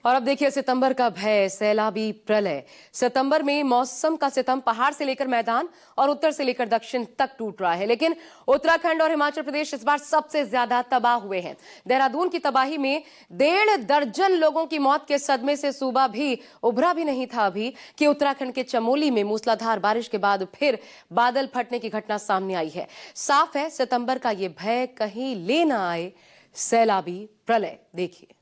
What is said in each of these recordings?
और अब देखिए सितंबर का भय, सैलाबी प्रलय। सितंबर में मौसम का सितम पहाड़ से लेकर मैदान और उत्तर से लेकर दक्षिण तक टूट रहा है, लेकिन उत्तराखंड और हिमाचल प्रदेश इस बार सबसे ज्यादा तबाह हुए हैं। देहरादून की तबाही में 1.5 दर्जन लोगों की मौत के सदमे से सूबा भी उभरा भी नहीं था अभी कि उत्तराखंड के चमोली में मूसलाधार बारिश के बाद फिर बादल फटने की घटना सामने आई है। साफ है सितंबर का ये भय कहीं ले ना आए सैलाबी प्रलय। देखिए।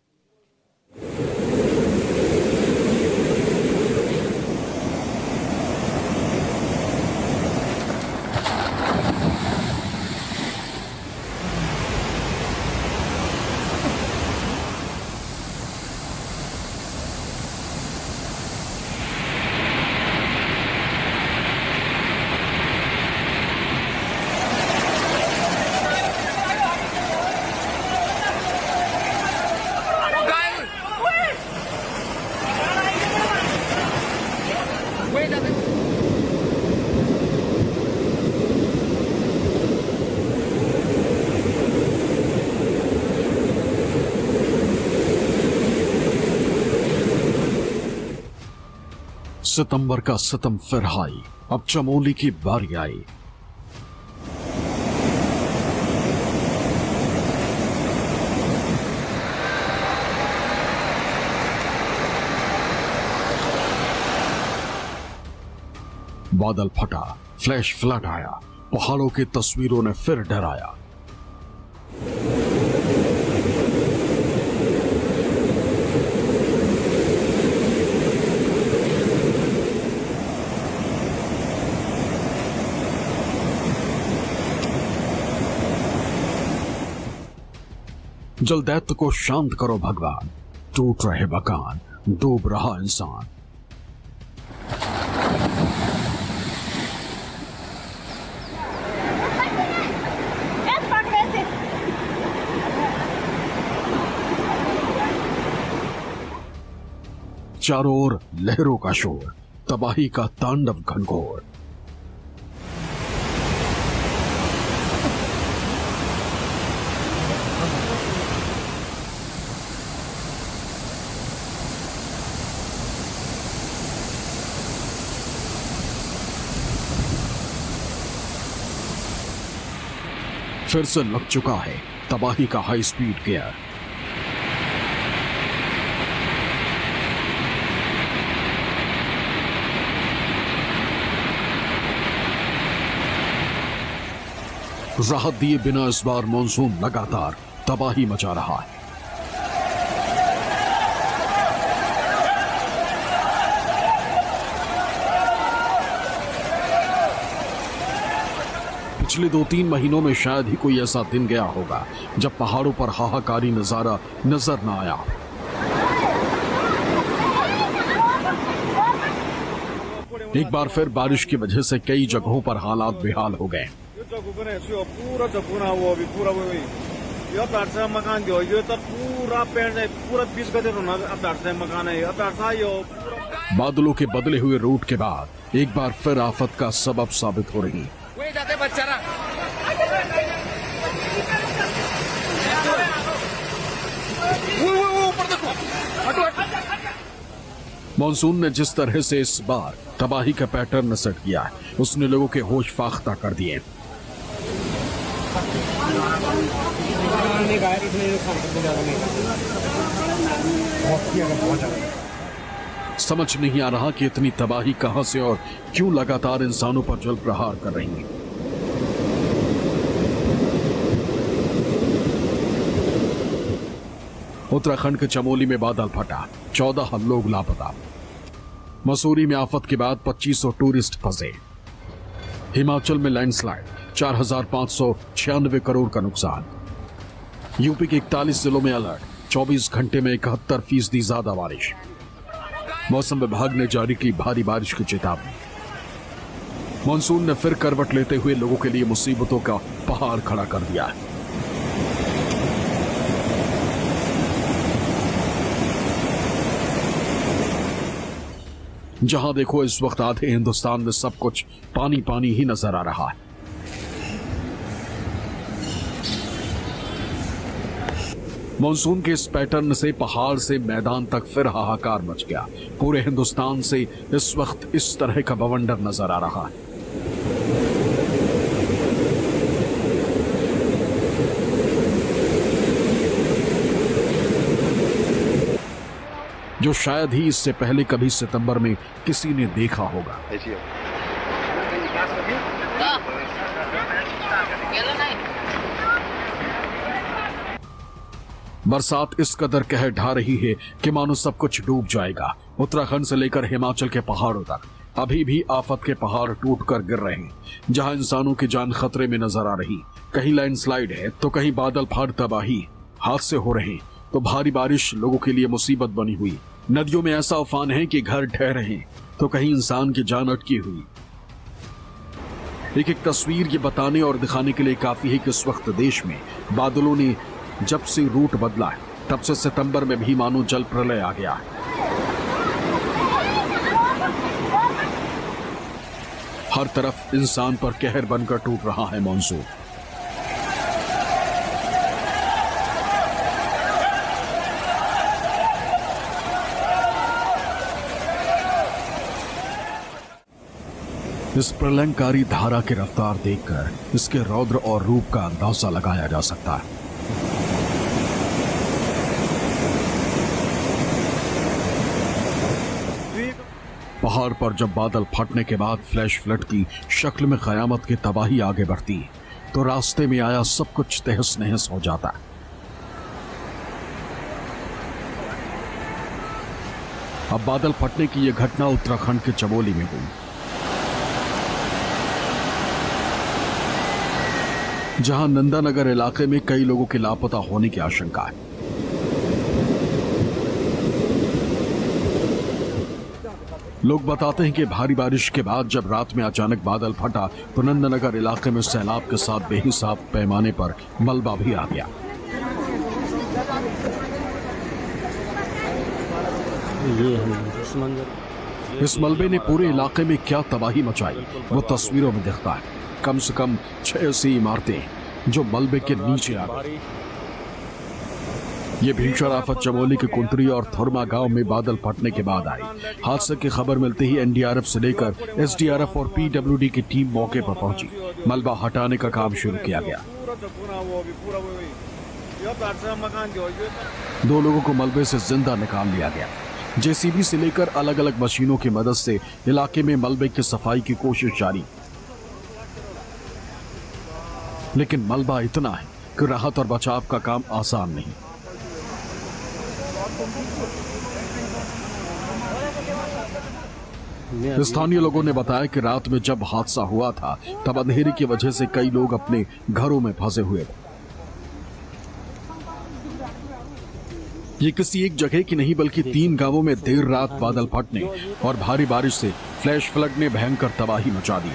सितंबर का सितम फिर हाई, अब चमोली की बारी आई। बादल फटा, फ्लैश फ्लड आया, पहाड़ों की तस्वीरों ने फिर डराया। जल दैत्य को शांत करो भगवान, टूट रहे मकान, डूब रहा इंसान। चारों ओर लहरों का शोर, तबाही का तांडव घनघोर। फिर से लग चुका है तबाही का हाई स्पीड गियर। राहत दिए बिना इस बार मॉनसून लगातार तबाही मचा रहा है। पिछले 2-3 महीनों में शायद ही कोई ऐसा दिन गया होगा जब पहाड़ों पर हाहाकारी नजारा नजर न आया। एक बार फिर बारिश की वजह से कई जगहों पर हालात बेहाल हो गए। बादलों के बदले हुए रूट के बाद एक बार फिर आफत का सबब साबित हो रही। मॉनसून ने जिस तरह से इस बार तबाही का पैटर्न सेट किया है, उसने लोगों के होश फाख्ता कर दिए। समझ नहीं आ रहा कि इतनी तबाही कहां से और क्यों लगातार इंसानों पर जल प्रहार कर रही है। उत्तराखंड के चमोली में बादल फटा, 14 लोग लापता। मसूरी में आफत के बाद 2500 टूरिस्ट फंसे। हिमाचल में लैंडस्लाइड, 4596 करोड़ का नुकसान। यूपी के 41 जिलों में अलर्ट, 24 घंटे में 71% ज्यादा बारिश। मौसम विभाग ने जारी की भारी बारिश की चेतावनी। मॉनसून ने फिर करवट लेते हुए लोगों के लिए मुसीबतों का पहाड़ खड़ा कर दिया है। जहां देखो इस वक्त आधे हिंदुस्तान में सब कुछ पानी पानी ही नजर आ रहा है। मॉनसून के इस पैटर्न से पहाड़ से मैदान तक फिर हाहाकार मच गया। पूरे हिंदुस्तान से इस वक्त इस तरह का बवंडर नजर आ रहा है। जो शायद ही इससे पहले कभी सितंबर में किसी ने देखा होगा। बरसात इस कदर कहर ढा रही है कि मानो सब कुछ डूब जाएगा। उत्तराखंड से लेकर हिमाचल के पहाड़ों तक अभी भी आफत के पहाड़ टूटकर गिर रहे हैं, जहां इंसानों की जान खतरे में नजर आ रही। कहीं लैंडस्लाइड है तो कहीं बादल फाट तबाही, हादसे हो रहे हैं तो भारी बारिश लोगों के लिए मुसीबत बनी हुई। नदियों में ऐसा उफान है कि घर ढह रहे हैं तो कहीं इंसान की जान अटकी हुई। एक एक तस्वीर ये बताने और दिखाने के लिए काफी है कि इस वक्त देश में बादलों ने जब से रूट बदला है तब से सितंबर में भी मानो जल प्रलय आ गया है। हर तरफ इंसान पर कहर बनकर टूट रहा है मॉनसून। इस प्रलयंकारी धारा की रफ्तार देखकर इसके रौद्र और रूप का अंदाजा लगाया जा सकता है। पहाड़ पर जब बादल फटने के बाद फ्लैश फ्लड की शक्ल में कयामत की तबाही आगे बढ़ती तो रास्ते में आया सब कुछ तहस नहस हो जाता है। अब बादल फटने की यह घटना उत्तराखंड के चमोली में हुई, जहां नंदानगर इलाके में कई लोगों के लापता होने की आशंका है। लोग बताते हैं कि भारी बारिश के बाद जब रात में अचानक बादल फटा तो नंदानगर इलाके में सैलाब के साथ बेहिसाब पैमाने पर मलबा भी आ गया। इस मलबे ने पूरे इलाके में क्या तबाही मचाई वो तस्वीरों में दिखता है। कम से कम 6 ऐसी इमारतें जो मलबे के नीचे आ गई। ये भीषण आफत चमोली के कुंतरी और थुरमा गांव में बादल फटने के बाद आई। हादसे की खबर मिलते ही एनडीआरएफ से लेकर एसडीआरएफ और पीडब्ल्यूडी की टीम मौके पर पहुंची। मलबा हटाने का काम शुरू किया गया। 2 लोगों को मलबे से जिंदा निकाल लिया गया। जेसीबी से लेकर अलग अलग मशीनों की मदद से इलाके में मलबे की सफाई की कोशिश जारी, लेकिन मलबा इतना है कि राहत और बचाव का काम आसान नहीं। स्थानीय लोगों ने बताया कि रात में जब हादसा हुआ था तब अंधेरे की वजह से कई लोग अपने घरों में फंसे हुए थे। ये किसी एक जगह की नहीं बल्कि 3 गांवों में देर रात बादल फटने और भारी बारिश से फ्लैश फ्लड ने भयंकर तबाही मचा दी।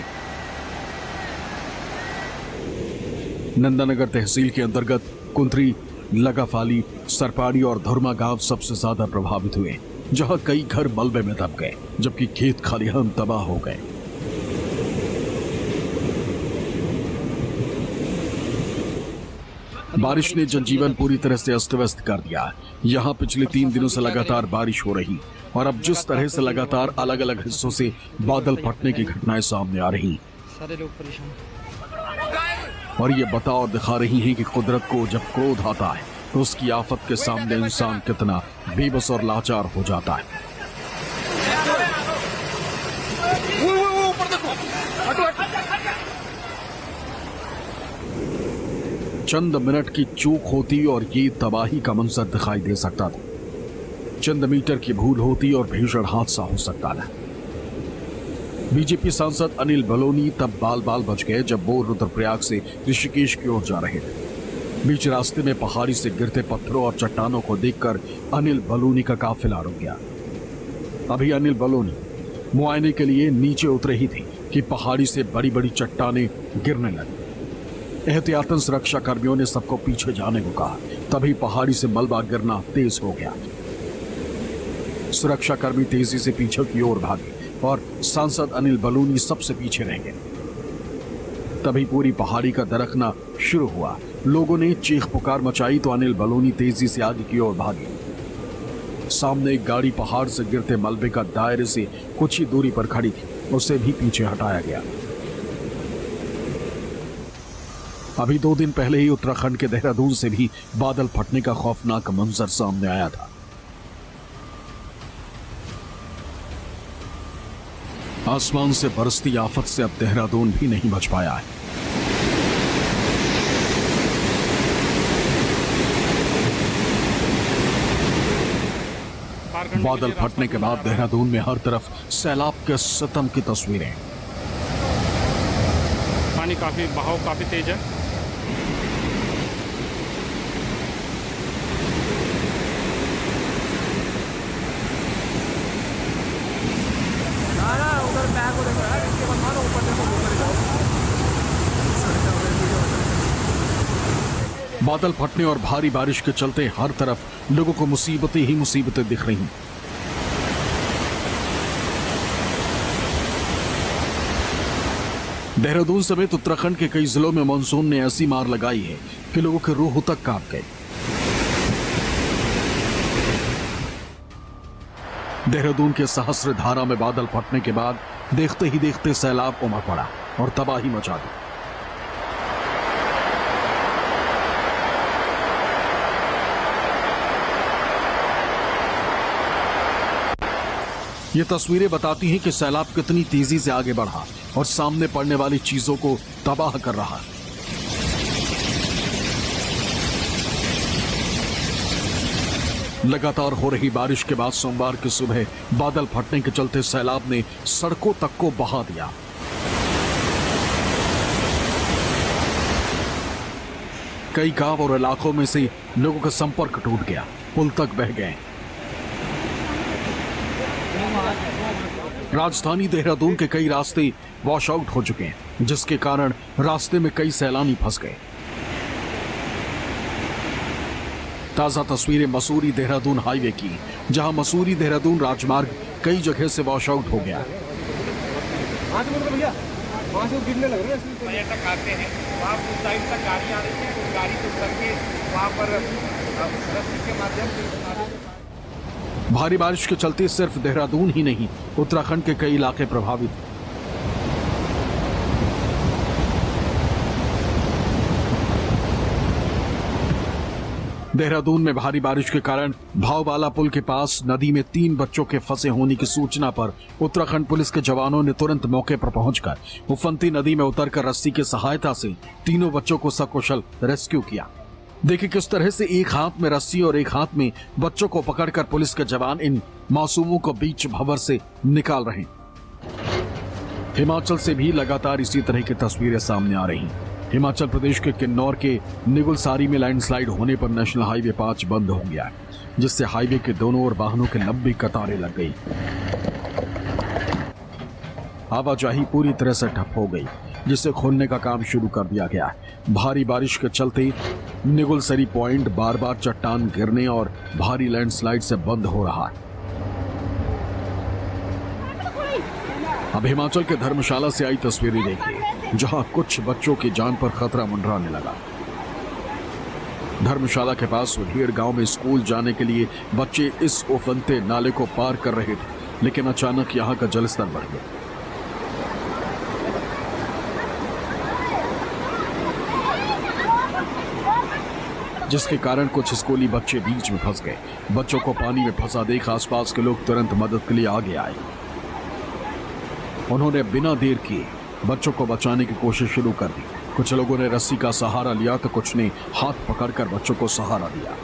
नंदानगर तहसील के अंतर्गत कुंतरी, लगाफाली, सरपाड़ी और धुरमा गांव सबसे ज्यादा प्रभावित हुए, जहां कई घर मलबे में दब गए जबकि खेत खलिहान तबाह हो गए। बारिश ने जनजीवन पूरी तरह से अस्त व्यस्त कर दिया। यहां पिछले 3 दिनों से लगातार बारिश हो रही और अब जिस तरह से लगातार अलग अलग हिस्सों से बादल फटने की घटनाएं सामने आ रही, सारे लोग परेशान और ये बता और दिखा रही हैं कि कुदरत को जब क्रोध आता है तो उसकी आफत के सामने इंसान कितना बेबस और लाचार हो जाता है। चंद मिनट की चूक होती और ये तबाही का मंजर दिखाई दे सकता था। चंद मीटर की भूल होती और भीषण हादसा हो सकता था। बीजेपी सांसद अनिल बलूनी तब बाल बाल बच गए जब वो रुद्रप्रयाग से ऋषिकेश की ओर जा रहे थे। बीच रास्ते में पहाड़ी से गिरते पत्थरों और चट्टानों को देखकर अनिल बलूनी का काफिला रुक गया। अभी अनिल बलूनी मुआयने के लिए नीचे उतरे ही थे कि पहाड़ी से बड़ी बड़ी चट्टानें गिरने लगी। एहतियातन सुरक्षा कर्मियों ने सबको पीछे जाने को कहा। तभी पहाड़ी से मलबा गिरना तेज हो गया। सुरक्षा कर्मी तेजी से पीछे की ओर भागे और सांसद अनिल बलूनी सबसे पीछे रह गए। तभी पूरी पहाड़ी का दरकना शुरू हुआ। लोगों ने चीख पुकार मचाई तो अनिल बलूनी तेजी से आगे की ओर भागे। सामने एक गाड़ी पहाड़ से गिरते मलबे का दायरे से कुछ ही दूरी पर खड़ी थी, उसे भी पीछे हटाया गया। अभी 2 दिन पहले ही उत्तराखंड के देहरादून से भी बादल फटने का खौफनाक मंजर सामने आया था। आसमान से बरसती आफत से अब देहरादून भी नहीं बच पाया है। बादल फटने के बाद देहरादून में हर तरफ सैलाब के सितम की तस्वीरें। पानी काफी बहाव काफी तेज है। बादल फटने और भारी बारिश के चलते हर तरफ लोगों को मुसीबतें ही मुसीबतें दिख रही। देहरादून समेत उत्तराखंड के कई जिलों में मानसून ने ऐसी मार लगाई है कि लोगों के रूह तक कांप गए। देहरादून के सहस्त्रधारा में बादल फटने के बाद देखते ही देखते सैलाब उमड़ पड़ा और तबाही मचा दी। ये तस्वीरें बताती हैं कि सैलाब कितनी तेजी से आगे बढ़ा और सामने पड़ने वाली चीजों को तबाह कर रहा है। लगातार हो रही बारिश के बाद सोमवार की सुबह बादल फटने के चलते सैलाब ने सड़कों तक को बहा दिया। कई गांव और इलाकों में से लोगों का संपर्क टूट गया, पुल तक बह गए। राजधानी देहरादून के कई रास्ते वॉश आउट हो चुके हैं, जिसके कारण रास्ते में कई सैलानी फंस गए। ताजा तस्वीरें मसूरी देहरादून हाईवे की, जहां मसूरी देहरादून राजमार्ग कई जगह से वॉश आउट हो गया। पर्यटक आते हैं, वहाँ उस साइड तक गाड़ी आ रही है, उस गाड़ी से उतर के वहाँ पर रस्सी के माध्यम से। भारी बारिश के चलते सिर्फ देहरादून ही नहीं, उत्तराखंड के कई इलाके प्रभावित। देहरादून में भारी बारिश के कारण भावबाला पुल के पास नदी में 3 बच्चों के फंसे होने की सूचना पर उत्तराखंड पुलिस के जवानों ने तुरंत मौके पर पहुंचकर उफनती नदी में उतरकर रस्सी की सहायता से तीनों बच्चों को सकुशल रेस्क्यू किया। देखिए किस तरह से एक हाथ में रस्सी और एक हाथ में बच्चों को पकड़कर पुलिस के जवान इन मासूमों को बीच भंवर से निकाल रहे हैं। हिमाचल से भी लगातार इसी तरह की तस्वीरें सामने आ रही। हिमाचल प्रदेश के किन्नौर के निगुलसारी में लैंडस्लाइड होने पर नेशनल हाईवे 5 बंद हो गया, जिससे हाईवे के दोनों ओर वाहनों की लंबी कतारें लग गई। आवाजाही पूरी तरह से ठप हो गई, जिसे खोलने का काम शुरू कर दिया गया है। भारी बारिश के चलते निगुलसरी पॉइंट बार बार चट्टान गिरने और भारी लैंडस्लाइड से बंद हो रहा है। अब हिमाचल के धर्मशाला से आई तस्वीरें देखिए, जहां कुछ बच्चों की जान पर खतरा मंडराने लगा। धर्मशाला के पास वढीर गांव में स्कूल जाने के लिए बच्चे इस उफनते नाले को पार कर रहे थे, लेकिन अचानक यहां का जलस्तर बढ़ गया। जिसके कारण कुछ स्कूली बच्चे बीच में फंस गए। बच्चों को पानी में फंसा देख आसपास के लोग तुरंत मदद के लिए आगे आए। उन्होंने बिना देर किए बच्चों को बचाने की कोशिश शुरू कर दी। कुछ लोगों ने रस्सी का सहारा लिया तो कुछ ने हाथ पकड़कर बच्चों को सहारा दिया।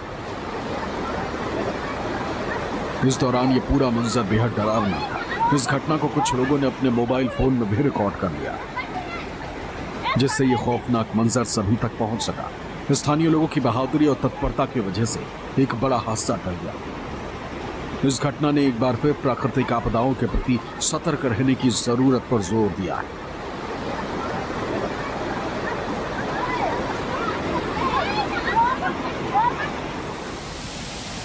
इस दौरान ये पूरा मंजर बेहद डरावना था। इस घटना को कुछ लोगों ने अपने मोबाइल फोन में भी रिकॉर्ड कर लिया, जिससे ये खौफनाक मंजर सभी तक पहुंच सका। स्थानीय लोगों की बहादुरी और तत्परता की वजह से एक बड़ा हादसा टल गया। इस घटना ने एक बार फिर प्राकृतिक आपदाओं के प्रति सतर्क रहने की जरूरत पर जोर दिया है।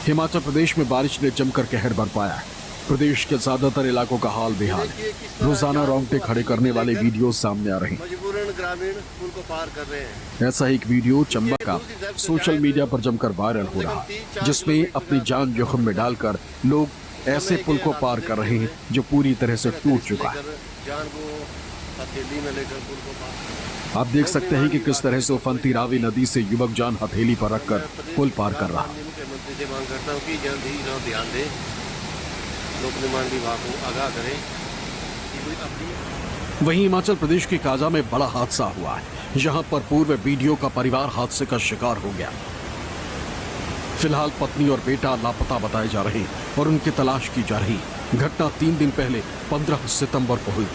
हिमाचल प्रदेश में बारिश ने जमकर कहर बरपाया है। प्रदेश के ज्यादातर इलाकों का हाल बेहाल है। रोजाना रोंगटे खड़े करने वाले वीडियो सामने आ रहे हैं। मजबूरन ग्रामीण पुल को पार कर रहे हैं। ऐसा एक वीडियो चंबा का सोशल मीडिया पर जमकर वायरल हो रहा है, जिसमें अपनी जान जोखिम में डालकर लोग ऐसे पुल को पार कर रहे हैं जो पूरी तरह से टूट चुका है। जान को हथेली में लेकर पुल को पार। आप देख सकते हैं कि किस तरह से उफनती रावी नदी से युवक जान हथेली पर रखकर पुल पार कर रहा है। मुख्यमंत्री से मांग करता हूँ कि जल्द ही इस ध्यान दें, लोक निर्माण विभाग को आगाह करें कि कोई अपनी। वहीं हिमाचल प्रदेश के काजा में बड़ा हादसा हुआ है, जहां पर पूर्व बीडीओ का परिवार हादसे का शिकार हो गया। फिलहाल पत्नी और बेटा लापता बताए जा रहे हैं और उनकी तलाश की जा रही। घटना 3 दिन पहले 15 सितंबर को हुई।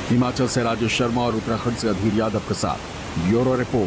हिमाचल से राजेश शर्मा और उत्तराखंड से अधीर यादव के साथ ब्यूरो रिपोर्ट।